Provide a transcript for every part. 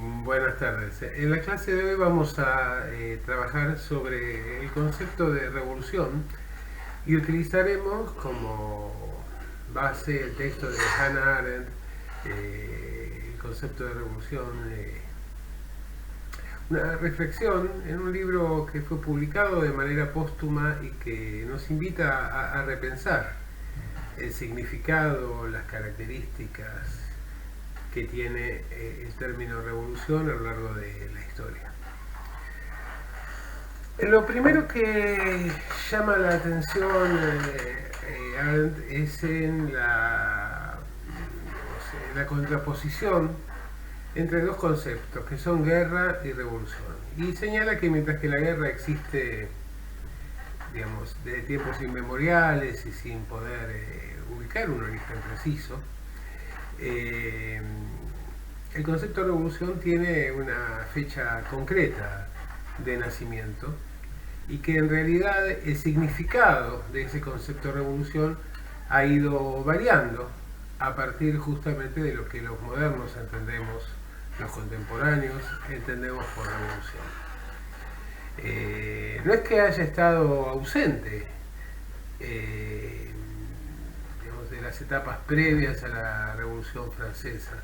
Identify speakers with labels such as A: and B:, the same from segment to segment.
A: Buenas tardes. En la clase de hoy vamos a trabajar sobre el concepto de revolución y utilizaremos como base el texto de Hannah Arendt, el concepto de revolución, una reflexión en un libro que fue publicado de manera póstuma y que nos invita a repensar el significado, las características que tiene el término revolución a lo largo de la historia. Lo primero que llama la atención es en la contraposición entre dos conceptos que son guerra y revolución, y señala que mientras que la guerra existe, digamos, desde tiempos inmemoriales y sin poder ubicar un origen preciso, el concepto de revolución tiene una fecha concreta de nacimiento y que en realidad el significado de ese concepto de revolución ha ido variando a partir justamente de lo que los modernos entendemos, los contemporáneos entendemos por revolución. No es que haya estado ausente de las etapas previas a la Revolución Francesa,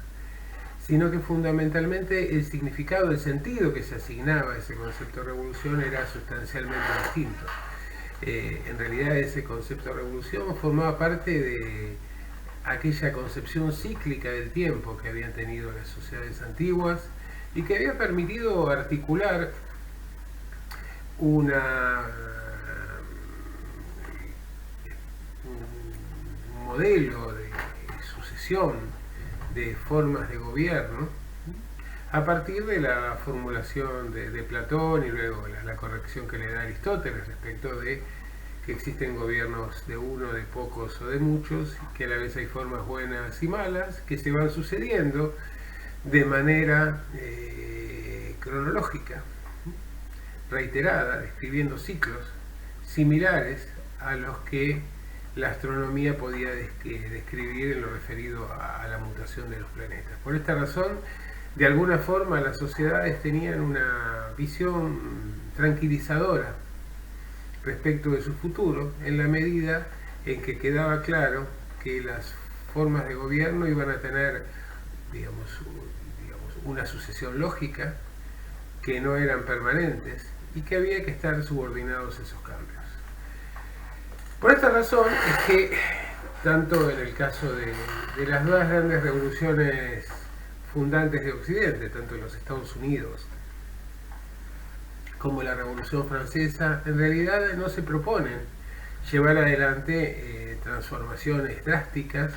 A: sino que fundamentalmente el significado, el sentido que se asignaba a ese concepto de revolución era sustancialmente distinto. En realidad ese concepto de revolución formaba parte de aquella concepción cíclica del tiempo que habían tenido las sociedades antiguas y que había permitido articular un modelo de sucesión de formas de gobierno a partir de la formulación de Platón y luego la corrección que le da Aristóteles respecto de que existen gobiernos de uno, de pocos o de muchos, que a la vez hay formas buenas y malas que se van sucediendo de manera cronológica, reiterada, describiendo ciclos similares a los que la astronomía podía describir en lo referido a la mutación de los planetas. Por esta razón, de alguna forma, las sociedades tenían una visión tranquilizadora respecto de su futuro, en la medida en que quedaba claro que las formas de gobierno iban a tener, digamos, una sucesión lógica, que no eran permanentes y que había que estar subordinados a esos cambios. Por esta razón es que, tanto en el caso de las dos grandes revoluciones fundantes de Occidente, tanto en los Estados Unidos como la Revolución Francesa, en realidad no se proponen llevar adelante transformaciones drásticas,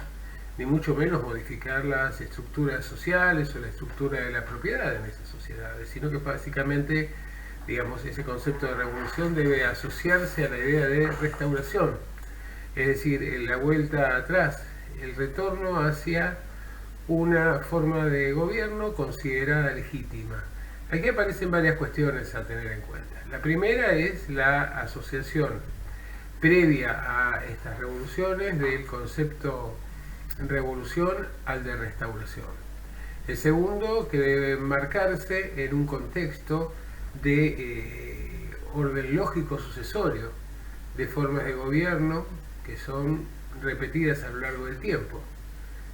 A: ni mucho menos modificar las estructuras sociales o la estructura de la propiedad en esas sociedades, sino que básicamente, digamos, ese concepto de revolución debe asociarse a la idea de restauración, es decir, la vuelta atrás, el retorno hacia una forma de gobierno considerada legítima. Aquí aparecen varias cuestiones a tener en cuenta. La primera es la asociación previa a estas revoluciones del concepto revolución al de restauración. El segundo, que debe enmarcarse en un contexto de orden lógico sucesorio de formas de gobierno que son repetidas a lo largo del tiempo.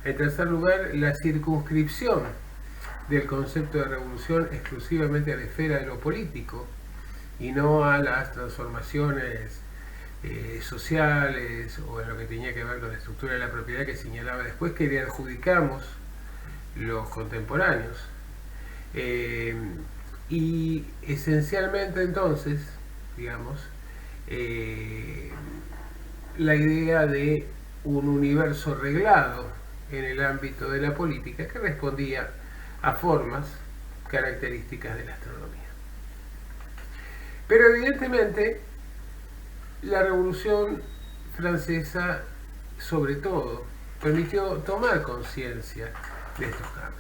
A: En tercer lugar, la circunscripción del concepto de revolución exclusivamente a la esfera de lo político y no a las transformaciones sociales o en lo que tenía que ver con la estructura de la propiedad que señalaba después, que le adjudicamos los contemporáneos. Y esencialmente entonces, digamos, la idea de un universo reglado en el ámbito de la política que respondía a formas características de la astronomía. Pero evidentemente la Revolución Francesa, sobre todo, permitió tomar conciencia de estos cambios.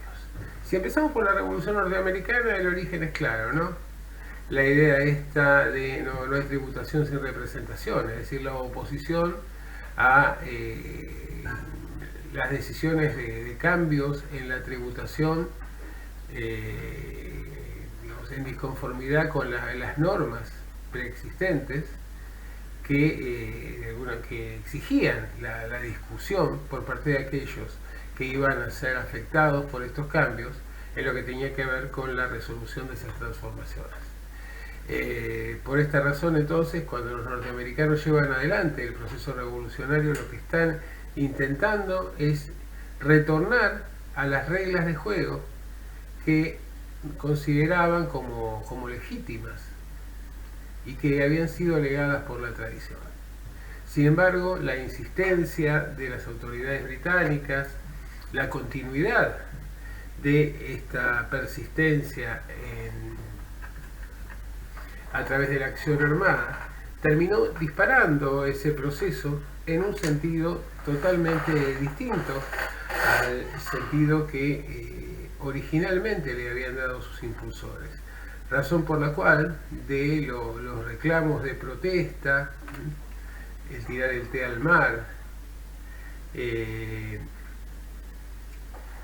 A: Si empezamos por la Revolución Norteamericana, el origen es claro, ¿no? La idea esta de no hay tributación sin representación, es decir, la oposición a las decisiones de cambios en la tributación digamos, en disconformidad con las normas preexistentes que exigían la discusión por parte de aquellos que iban a ser afectados por estos cambios en lo que tenía que ver con la resolución de esas transformaciones. Por esta razón, entonces, cuando los norteamericanos llevan adelante el proceso revolucionario, lo que están intentando es retornar a las reglas de juego que consideraban como legítimas y que habían sido legadas por la tradición. Sin embargo, la insistencia de las autoridades británicas, la continuidad de esta persistencia a través de la acción armada, terminó disparando ese proceso en un sentido totalmente distinto al sentido que originalmente le habían dado sus impulsores. Razón por la cual de los reclamos de protesta, el tirar el té al mar,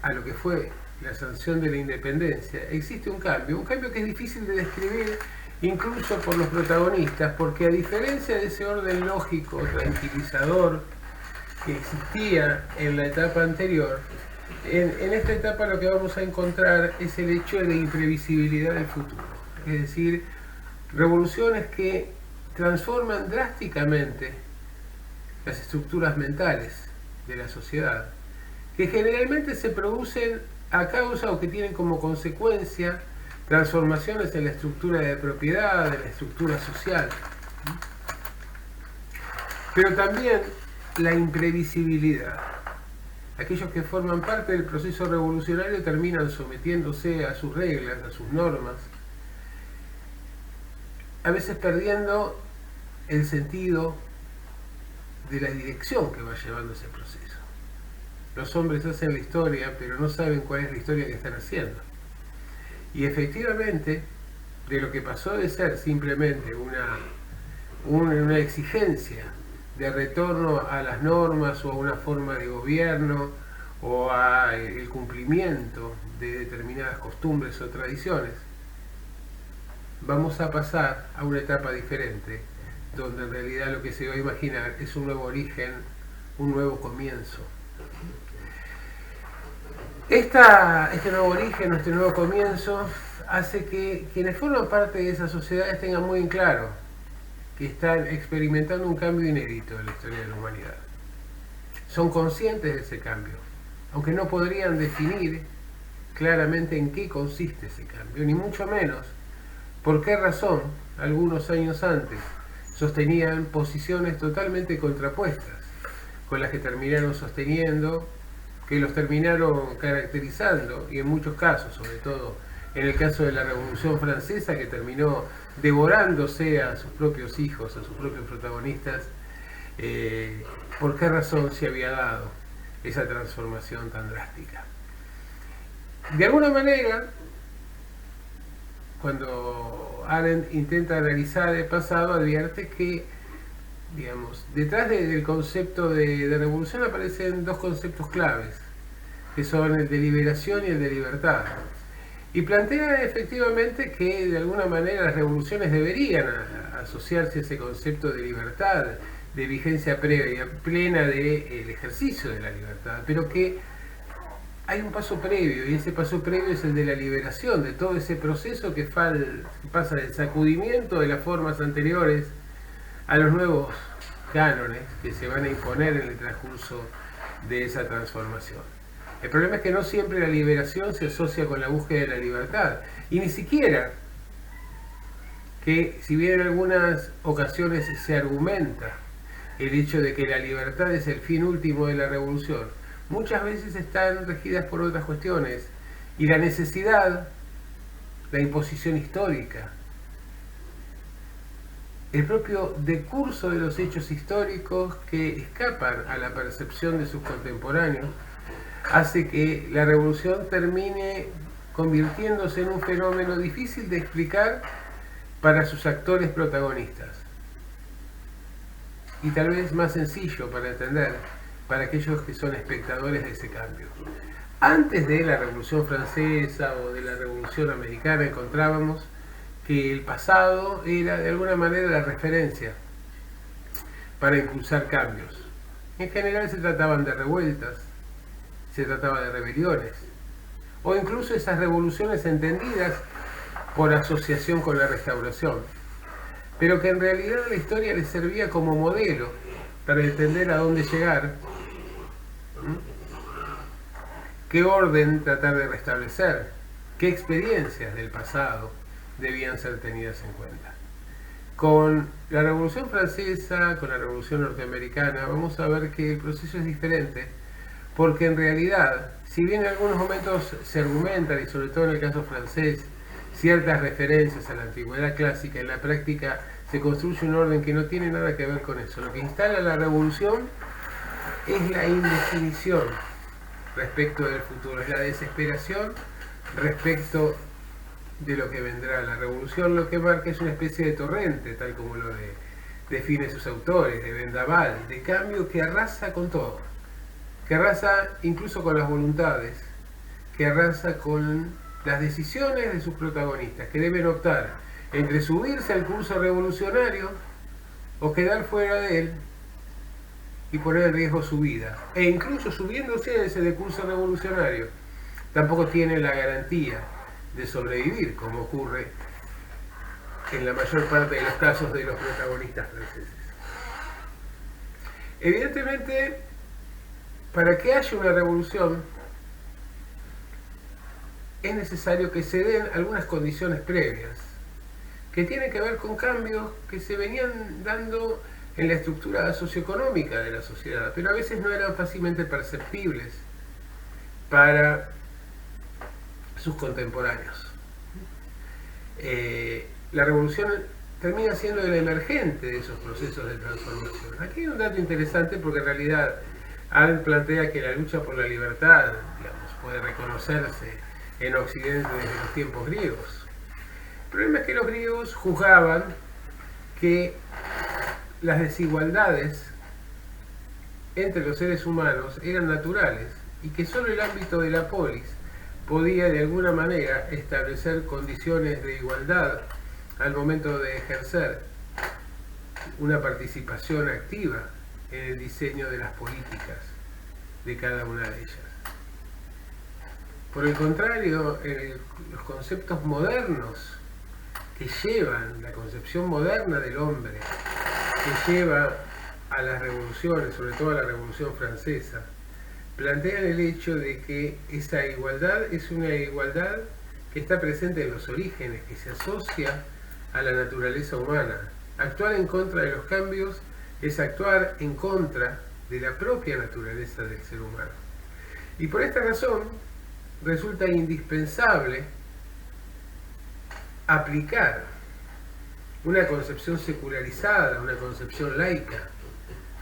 A: a lo que fue la sanción de la independencia, existe un cambio que es difícil de describir incluso por los protagonistas, porque a diferencia de ese orden lógico, tranquilizador, que existía en la etapa anterior, en esta etapa lo que vamos a encontrar es el hecho de imprevisibilidad del futuro. Es decir, revoluciones que transforman drásticamente las estructuras mentales de la sociedad, que generalmente se producen a causa o que tienen como consecuencia transformaciones en la estructura de propiedad, en la estructura social. Pero también la imprevisibilidad. Aquellos que forman parte del proceso revolucionario terminan sometiéndose a sus reglas, a sus normas, a veces perdiendo el sentido de la dirección que va llevando ese proceso. Los hombres hacen la historia, pero no saben cuál es la historia que están haciendo. Y efectivamente, de lo que pasó de ser simplemente una exigencia de retorno a las normas o a una forma de gobierno o a el cumplimiento de determinadas costumbres o tradiciones, vamos a pasar a una etapa diferente, donde en realidad lo que se va a imaginar es un nuevo origen, un nuevo comienzo. Este nuevo origen, este nuevo comienzo, hace que quienes forman parte de esas sociedades tengan muy en claro que están experimentando un cambio inédito en la historia de la humanidad. Son conscientes de ese cambio, aunque no podrían definir claramente en qué consiste ese cambio, ni mucho menos por qué razón algunos años antes sostenían posiciones totalmente contrapuestas con las que terminaron sosteniendo, que los terminaron caracterizando, y en muchos casos, sobre todo en el caso de la Revolución Francesa, que terminó devorándose a sus propios hijos, a sus propios protagonistas, por qué razón se había dado esa transformación tan drástica. De alguna manera, cuando Arendt intenta analizar el pasado, advierte que, digamos, detrás del concepto de revolución aparecen dos conceptos claves, que son el de liberación y el de libertad. Y plantea efectivamente que de alguna manera las revoluciones deberían asociarse a ese concepto de libertad, de vigencia previa, plena del ejercicio de la libertad, pero que hay un paso previo, y ese paso previo es el de la liberación, de todo ese proceso que pasa del sacudimiento de las formas anteriores a los nuevos cánones que se van a imponer en el transcurso de esa transformación. El problema es que no siempre la liberación se asocia con la búsqueda de la libertad, y ni siquiera que, si bien en algunas ocasiones se argumenta el hecho de que la libertad es el fin último de la revolución, muchas veces están regidas por otras cuestiones, y la necesidad, la imposición histórica, el propio decurso de los hechos históricos que escapan a la percepción de sus contemporáneos, hace que la revolución termine convirtiéndose en un fenómeno difícil de explicar para sus actores protagonistas, y tal vez más sencillo para entender para aquellos que son espectadores de ese cambio. Antes de la Revolución Francesa o de la Revolución Americana encontrábamos que el pasado era de alguna manera la referencia para impulsar cambios. En general se trataban de revueltas, se trataba de rebeliones, o incluso esas revoluciones entendidas por asociación con la Restauración, pero que en realidad la historia les servía como modelo para entender a dónde llegar, qué orden tratar de restablecer, qué experiencias del pasado debían ser tenidas en cuenta. Con la Revolución Francesa, con la Revolución Norteamericana, vamos a ver que el proceso es diferente, porque en realidad, si bien en algunos momentos se argumentan, y sobre todo en el caso francés, ciertas referencias a la antigüedad clásica, en la práctica se construye un orden que no tiene nada que ver con eso. Lo que instala la revolución es la indefinición respecto del futuro, es la desesperación respecto de lo que vendrá. La revolución lo que marca es una especie de torrente, tal como lo definen sus autores, de vendaval, de cambio que arrasa con todo, que arrasa incluso con las voluntades, que arrasa con las decisiones de sus protagonistas, que deben optar entre subirse al curso revolucionario o quedar fuera de él y poner en riesgo su vida. E incluso subiéndose a ese discurso revolucionario, tampoco tienen la garantía de sobrevivir, como ocurre en la mayor parte de los casos de los protagonistas franceses. Evidentemente, para que haya una revolución, es necesario que se den algunas condiciones previas, que tienen que ver con cambios que se venían dando en la estructura socioeconómica de la sociedad, pero a veces no eran fácilmente perceptibles para sus contemporáneos. La revolución termina siendo el emergente de esos procesos de transformación. Aquí hay un dato interesante porque en realidad Arendt plantea que la lucha por la libertad, digamos, puede reconocerse en Occidente desde los tiempos griegos. El problema es que los griegos juzgaban que las desigualdades entre los seres humanos eran naturales y que solo el ámbito de la polis podía de alguna manera establecer condiciones de igualdad al momento de ejercer una participación activa en el diseño de las políticas de cada una de ellas. Por el contrario, los conceptos modernos que llevan, la concepción moderna del hombre, que lleva a las revoluciones, sobre todo a la Revolución Francesa, plantean el hecho de que esa igualdad es una igualdad que está presente en los orígenes, que se asocia a la naturaleza humana. Actuar en contra de los cambios es actuar en contra de la propia naturaleza del ser humano. Y por esta razón resulta indispensable aplicar una concepción secularizada, una concepción laica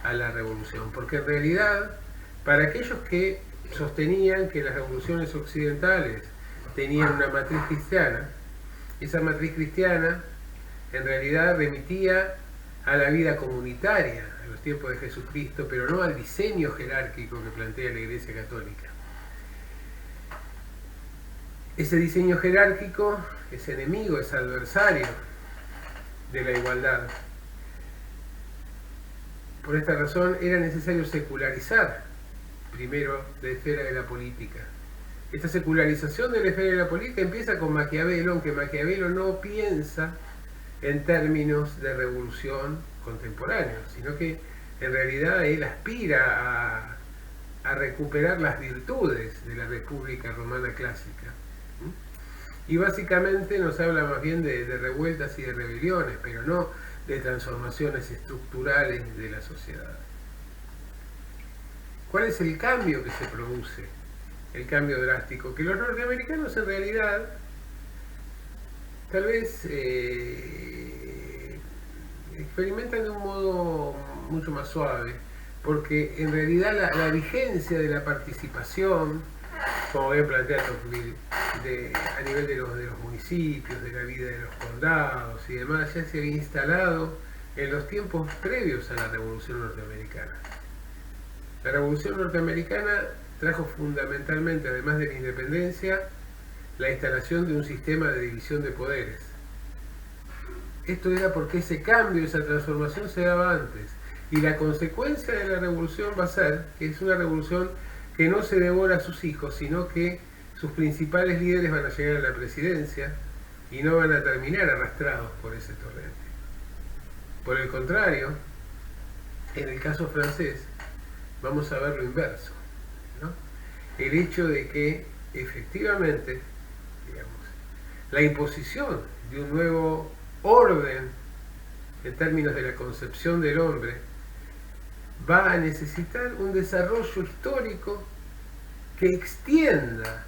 A: a la revolución, porque en realidad para aquellos que sostenían que las revoluciones occidentales tenían una matriz cristiana, esa matriz cristiana en realidad remitía a la vida comunitaria en los tiempos de Jesucristo, pero no al diseño jerárquico que plantea la Iglesia Católica. Ese diseño jerárquico es enemigo, es adversario de la igualdad. Por esta razón era necesario secularizar primero la esfera de la política. Esta secularización de la esfera de la política empieza con Maquiavelo, aunque Maquiavelo no piensa en términos de revolución contemporánea, sino que en realidad él aspira a recuperar las virtudes de la República Romana clásica. Y básicamente nos habla más bien de revueltas y de rebeliones, pero no de transformaciones estructurales de la sociedad. ¿Cuál es el cambio que se produce? El cambio drástico, que los norteamericanos en realidad tal vez experimentan de un modo mucho más suave, porque en realidad la vigencia de la participación, como bien plantea Tocqueville, a nivel de los municipios, de la vida de los condados y demás, ya se había instalado en los tiempos previos a la Revolución Norteamericana. La Revolución Norteamericana trajo fundamentalmente, además de la independencia, la instalación de un sistema de división de poderes. Esto era porque ese cambio, esa transformación se daba antes. Y la consecuencia de la revolución va a ser que es una revolución que no se devora a sus hijos, sino que sus principales líderes van a llegar a la presidencia y no van a terminar arrastrados por ese torrente. Por el contrario, en el caso francés, vamos a ver lo inverso, ¿no? El hecho de que efectivamente, digamos, la imposición de un nuevo orden en términos de la concepción del hombre va a necesitar un desarrollo histórico que extienda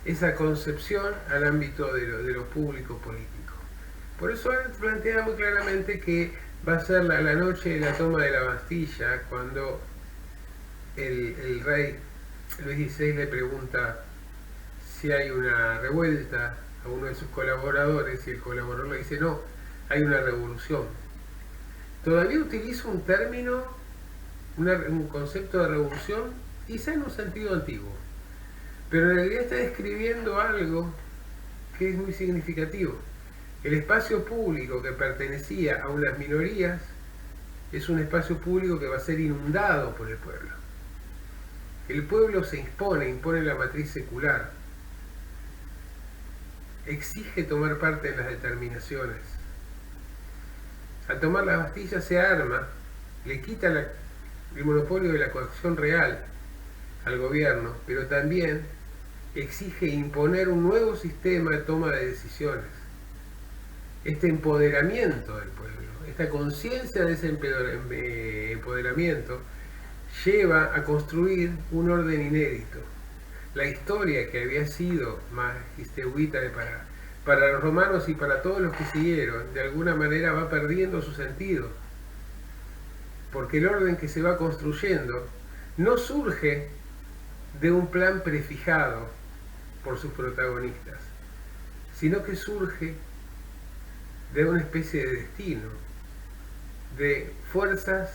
A: esa concepción al ámbito de lo público político. Por eso él plantea muy claramente que va a ser la noche de la toma de la Bastilla, cuando el rey Luis XVI le pregunta si hay una revuelta a uno de sus colaboradores, y el colaborador le dice no, hay una revolución. Todavía utiliza un término, un concepto de revolución, quizá en un sentido antiguo, pero en realidad está describiendo algo que es muy significativo. El espacio público que pertenecía a unas minorías es un espacio público que va a ser inundado por el pueblo. El pueblo se impone la matriz secular, exige tomar parte en las determinaciones. Al tomar la Bastilla se arma, le quita el monopolio de la coacción real al gobierno, pero también exige imponer un nuevo sistema de toma de decisiones. Este empoderamiento del pueblo, esta conciencia de ese empoderamiento, lleva a construir un orden inédito. La historia que había sido magistehuita para los romanos y para todos los que siguieron, de alguna manera va perdiendo su sentido, porque el orden que se va construyendo no surge de un plan prefijado por sus protagonistas, sino que surge de una especie de destino, de fuerzas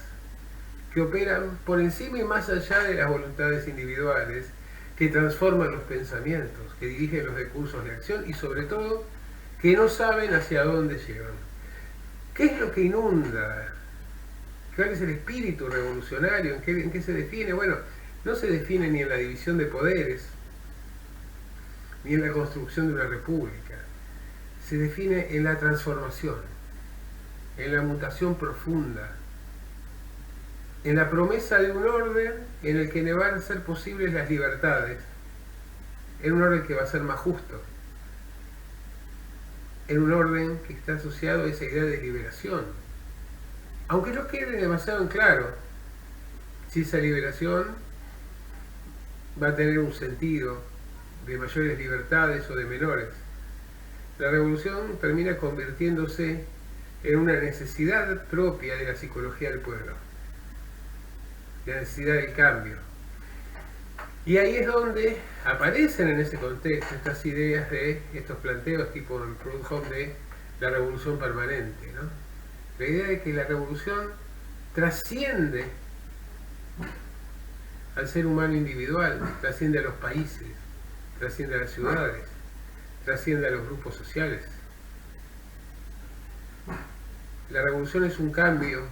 A: que operan por encima y más allá de las voluntades individuales, que transforman los pensamientos, que dirigen los recursos de acción y sobre todo que no saben hacia dónde llevan. ¿Qué es lo que inunda? ¿Cuál es el espíritu revolucionario? ¿En qué se define? Bueno, no se define ni en la división de poderes, ni en la construcción de una república. Se define en la transformación, en la mutación profunda, en la promesa de un orden en el que van a ser posibles las libertades, en un orden que va a ser más justo, en un orden que está asociado a esa idea de liberación. Aunque no quede demasiado en claro si esa liberación va a tener un sentido de mayores libertades o de menores. La revolución termina convirtiéndose en una necesidad propia de la psicología del pueblo, la necesidad del cambio. Y ahí es donde aparecen en ese contexto estas ideas de estos planteos tipo en Proudhon de la revolución permanente, ¿no? La idea de que la revolución trasciende al ser humano individual, trasciende a los países, trasciende a las ciudades, trasciende a los grupos sociales. La revolución es un cambio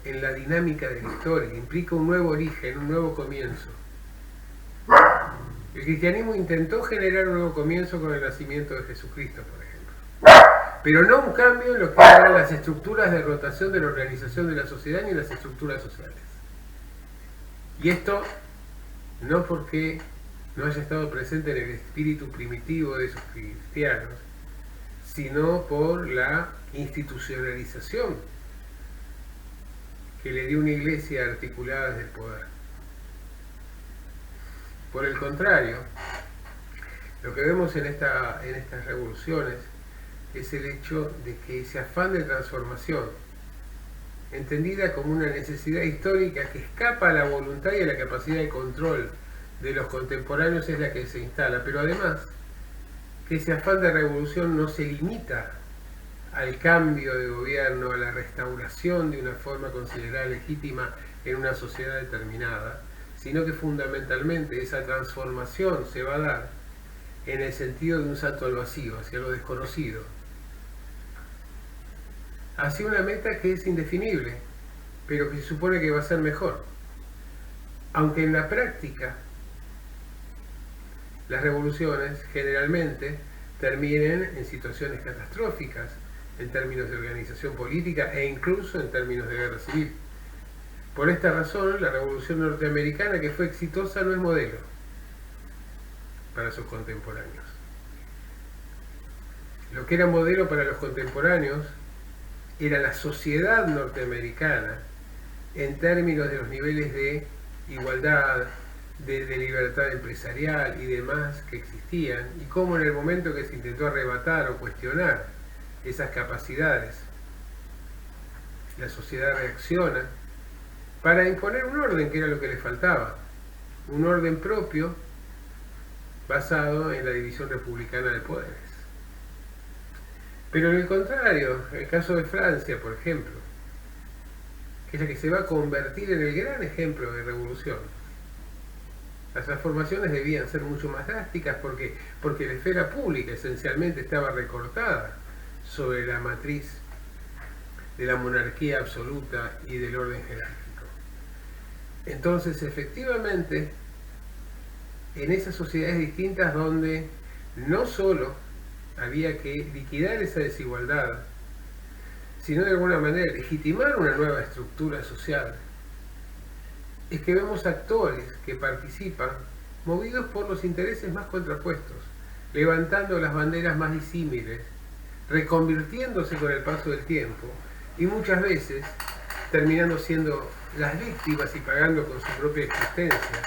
A: en la dinámica de la historia, implica un nuevo origen, un nuevo comienzo. El cristianismo intentó generar un nuevo comienzo con el nacimiento de Jesucristo, por ejemplo, pero no un cambio en lo que eran las estructuras de rotación de la organización de la sociedad ni las estructuras sociales. Y esto no porque no haya estado presente en el espíritu primitivo de esos cristianos, sino por la institucionalización que le dio una iglesia articulada desde el poder. Por el contrario, lo que vemos en estas revoluciones es el hecho de que ese afán de transformación, entendida como una necesidad histórica que escapa a la voluntad y a la capacidad de control de los contemporáneos, es la que se instala, pero además que ese afán de revolución no se limita al cambio de gobierno, a la restauración de una forma considerada legítima en una sociedad determinada, sino que fundamentalmente esa transformación se va a dar en el sentido de un salto al vacío, hacia lo desconocido, hacia una meta que es indefinible, pero que se supone que va a ser mejor. Aunque en la práctica las revoluciones generalmente terminen en situaciones catastróficas en términos de organización política e incluso en términos de guerra civil. Por esta razón, la Revolución Norteamericana, que fue exitosa, no es modelo para sus contemporáneos. Lo que era modelo para los contemporáneos era la sociedad norteamericana en términos de los niveles de igualdad, de libertad empresarial y demás que existían, y cómo en el momento que se intentó arrebatar o cuestionar esas capacidades, la sociedad reacciona para imponer un orden que era lo que le faltaba, un orden propio basado en la división republicana de poderes. Pero en el contrario, en el caso de Francia, por ejemplo, que es la que se va a convertir en el gran ejemplo de revolución, las transformaciones debían ser mucho más drásticas porque la esfera pública esencialmente estaba recortada sobre la matriz de la monarquía absoluta y del orden jerárquico. Entonces, efectivamente, en esas sociedades distintas donde no solo había que liquidar esa desigualdad, sino de alguna manera legitimar una nueva estructura social, es que vemos actores que participan movidos por los intereses más contrapuestos, levantando las banderas más disímiles, reconvirtiéndose con el paso del tiempo y muchas veces terminando siendo las víctimas y pagando con su propia existencia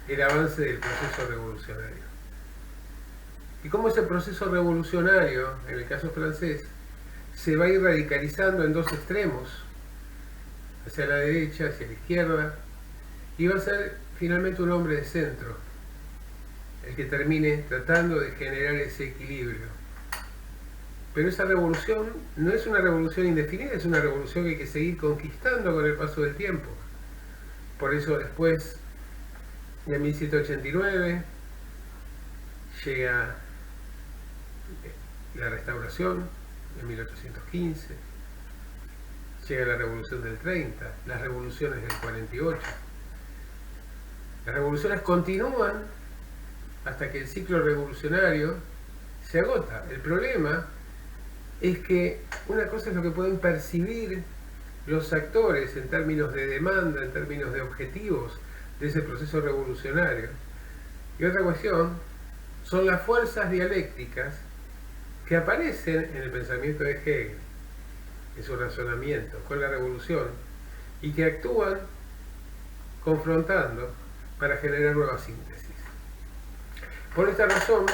A: el avance del proceso revolucionario. Y cómo ese proceso revolucionario, en el caso francés, se va a ir radicalizando en dos extremos, hacia la derecha, hacia la izquierda, y va a ser finalmente un hombre de centro el que termine tratando de generar ese equilibrio. Pero esa revolución no es una revolución indefinida, es una revolución que hay que seguir conquistando con el paso del tiempo. Por eso después de 1789 llega la Restauración en 1815, llega la Revolución del 30, las revoluciones del 48. Las revoluciones continúan hasta que el ciclo revolucionario se agota. El problema es que una cosa es lo que pueden percibir los actores en términos de demanda, en términos de objetivos de ese proceso revolucionario, y otra cuestión son las fuerzas dialécticas que aparecen en el pensamiento de Hegel, en su razonamiento con la revolución, y que actúan confrontando para generar nuevas síntesis. Por esta razón,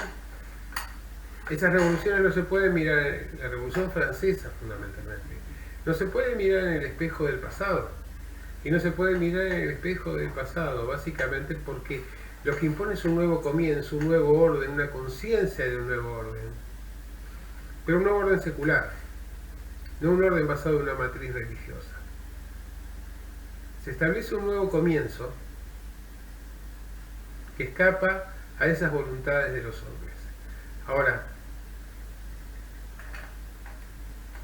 A: esas revoluciones no se pueden mirar, la Revolución Francesa fundamentalmente, no se puede mirar en el espejo del pasado, y no se puede mirar en el espejo del pasado, básicamente porque lo que impone es un nuevo comienzo, un nuevo orden, una conciencia de un nuevo orden, pero un nuevo orden secular, no un orden basado en una matriz religiosa. Se establece un nuevo comienzo que escapa a esas voluntades de los hombres. Ahora,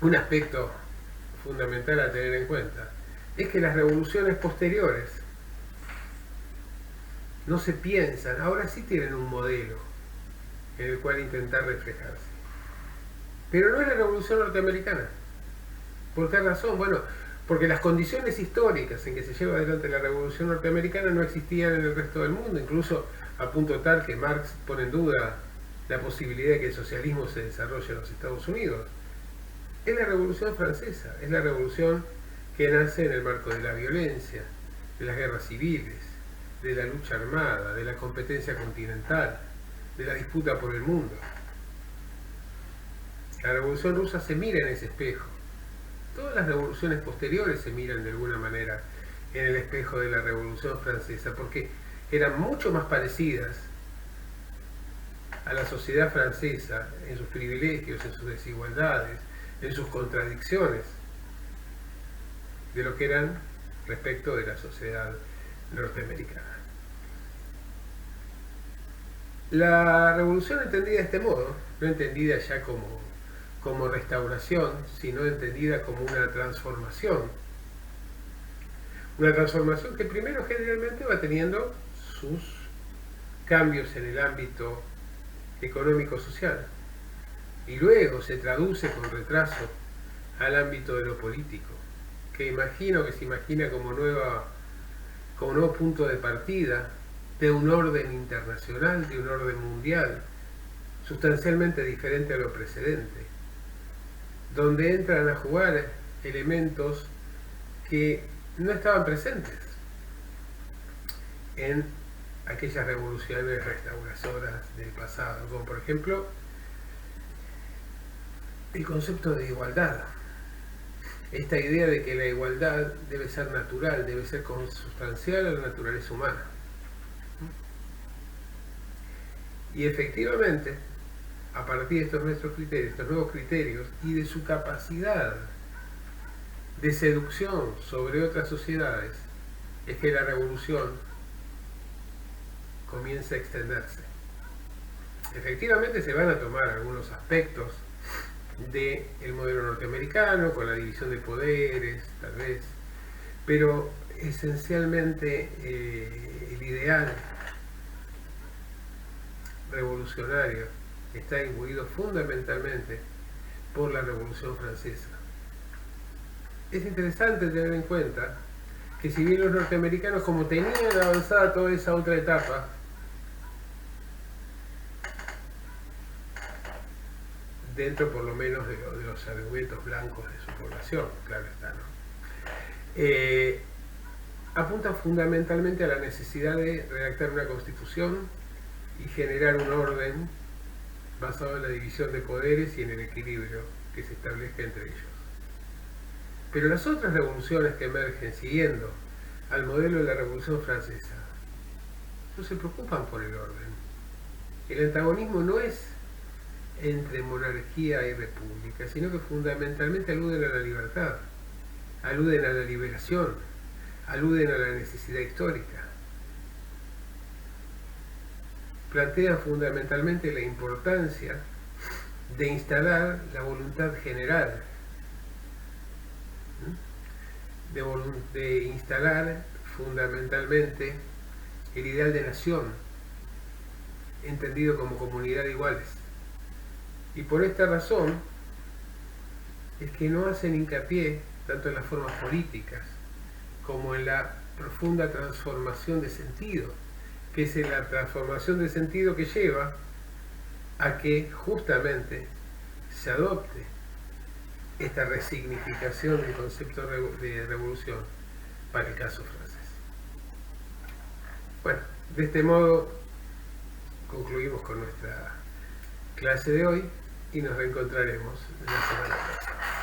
A: un aspecto fundamental a tener en cuenta es que las revoluciones posteriores no se piensan, ahora sí tienen un modelo en el cual intentar reflejarse. Pero no es la Revolución Norteamericana. ¿Por qué razón? Bueno, porque las condiciones históricas en que se lleva adelante la Revolución Norteamericana no existían en el resto del mundo, incluso a punto tal que Marx pone en duda la posibilidad de que el socialismo se desarrolle en los Estados Unidos. Es la Revolución Francesa, es la revolución que nace en el marco de la violencia, de las guerras civiles, de la lucha armada, de la competencia continental, de la disputa por el mundo. La Revolución Rusa se mira en ese espejo. Todas las revoluciones posteriores se miran de alguna manera en el espejo de la Revolución Francesa, porque eran mucho más parecidas a la sociedad francesa en sus privilegios, en sus desigualdades, en sus contradicciones, de lo que eran respecto de la sociedad norteamericana. La revolución entendida de este modo, no entendida ya como restauración, sino entendida como una transformación. Una transformación que primero generalmente va teniendo sus cambios en el ámbito económico-social y luego se traduce con retraso al ámbito de lo político, que imagino que se imagina como nuevo punto de partida de un orden internacional, de un orden mundial, sustancialmente diferente a lo precedente, donde entran a jugar elementos que no estaban presentes en aquellas revoluciones restauradoras del pasado, como por ejemplo el concepto de igualdad. Esta idea de que la igualdad debe ser natural, debe ser consustancial a la naturaleza humana. Y efectivamente, a partir de estos nuevos criterios y de su capacidad de seducción sobre otras sociedades, es que la revolución comienza a extenderse. Efectivamente se van a tomar algunos aspectos del modelo norteamericano, con la división de poderes, tal vez, pero esencialmente el ideal revolucionario está imbuido fundamentalmente por la Revolución Francesa. Es interesante tener en cuenta que si bien los norteamericanos, como tenían avanzada toda esa otra etapa, dentro por lo menos de los argumentos blancos de su población, claro está, ¿no? Apuntan fundamentalmente a la necesidad de redactar una constitución y generar un orden basado en la división de poderes y en el equilibrio que se establezca entre ellos. Pero las otras revoluciones que emergen siguiendo al modelo de la Revolución Francesa no se preocupan por el orden. El antagonismo no es entre monarquía y república, sino que fundamentalmente aluden a la libertad, aluden a la liberación, aluden a la necesidad histórica. Plantean fundamentalmente la importancia de instalar la voluntad general, de instalar fundamentalmente el ideal de nación, entendido como comunidad de iguales. Y por esta razón es que no hacen hincapié tanto en las formas políticas como en la profunda transformación de sentido, que es la transformación de sentido que lleva a que justamente se adopte esta resignificación del concepto de revolución para el caso francés. Bueno, de este modo concluimos con nuestra clase de hoy y nos reencontraremos la semana próxima.